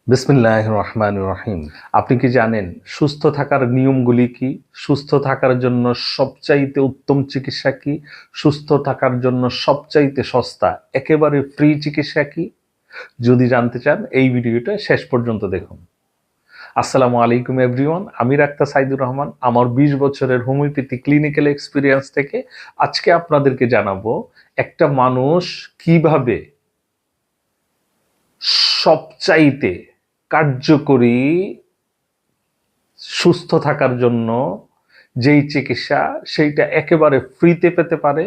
বিসমিল্লাহির রহমানির রহিম। আপনি কি জানেন সুস্থ থাকার নিয়মগুলি কি? সুস্থ থাকার জন্য সবচাইতে উত্তম চিকিৎসা কি? সুস্থ থাকার জন্য সবচাইতে সস্তা একেবারে ফ্রি চিকিৎসা কি? যদি জানতে চান এই ভিডিওটা শেষ পর্যন্ত দেখুন। আসসালামু আলাইকুম এভরিওয়ান, আমি ডাক্তার সাইদুর রহমান। আমার 20 বছরের হোমিওপ্যাথি ক্লিনিক্যাল এক্সপিরিয়েন্স থেকে আজকে আপনাদেরকে জানাবো একটা মানুষ কিভাবে সবচাইতে কার্যকরী সুস্থ থাকার জন্য যেই চিকিৎসা সেইটা একেবারে ফ্রিতে পেতে পারে,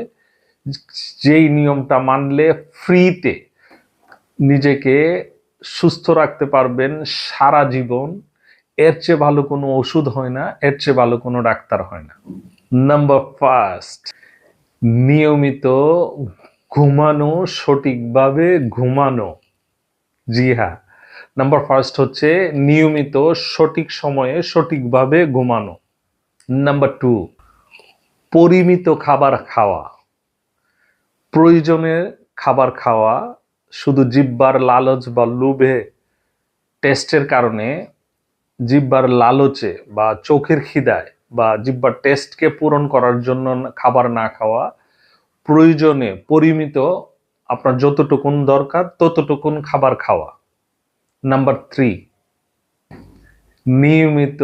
যেই নিয়মটা মানলে ফ্রিতে নিজেকে সুস্থ রাখতে পারবেন সারা জীবন। এর চেয়ে ভালো কোনো ওষুধ হয় না, এর চেয়ে ভালো কোনো ডাক্তার হয় না। নাম্বার ফার্স্ট, নিয়মিত ঘুমানো, সঠিকভাবে ঘুমানো। জি হ্যাঁ, নাম্বার ফার্স্ট হচ্ছে নিয়মিত সঠিক সময়ে সঠিকভাবে ঘুমানো। নাম্বার 2, পরিমিত খাবার খাওয়া। প্রয়োজনে খাবার খাওয়া, শুধু জিহ্বার লালচ বা লোভে টেস্টের কারণে, জিহ্বার লালচে বা চোখের খিদায় বা জিহ্বার টেস্টকে পূরণ করার জন্য খাবার না খাওয়া। প্রয়োজনে পরিমিত আপনার যতটুকুন দরকার ততটুকুন খাবার খাওয়া। নাম্বার 3, নিয়মিত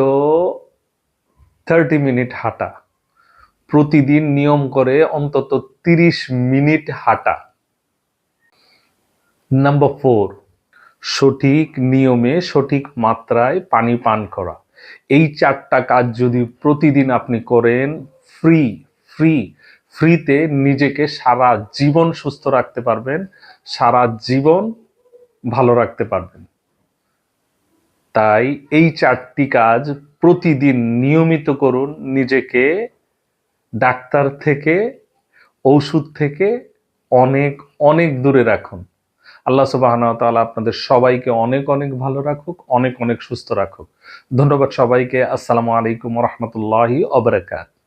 30 মিনিট হাঁটা। প্রতিদিন নিয়ম করে অন্তত 30 মিনিট হাঁটা। নাম্বার 4, সঠিক নিয়মে সঠিক মাত্রায় পানি পান করা। এই 4টা কাজ যদি প্রতিদিন আপনি করেন, ফ্রিতে নিজেকে সারা জীবন সুস্থ রাখতে পারবেন, সারা জীবন ভালো রাখতে পারবেন। তাই এই 4টি কাজ প্রতিদিন নিয়মিত করুন। নিজেকে ডাক্তার থেকে, ওষুধ থেকে অনেক অনেক দূরে রাখুন। আল্লাহ সুবহানাহু ওয়া তাআলা আপনাদের সবাইকে অনেক অনেক ভালো রাখুক, অনেক অনেক সুস্থ রাখুক। ধন্যবাদ সবাইকে। আসসালামু আলাইকুম ওয়া রাহমাতুল্লাহি ওয়া বারাকাতুহু।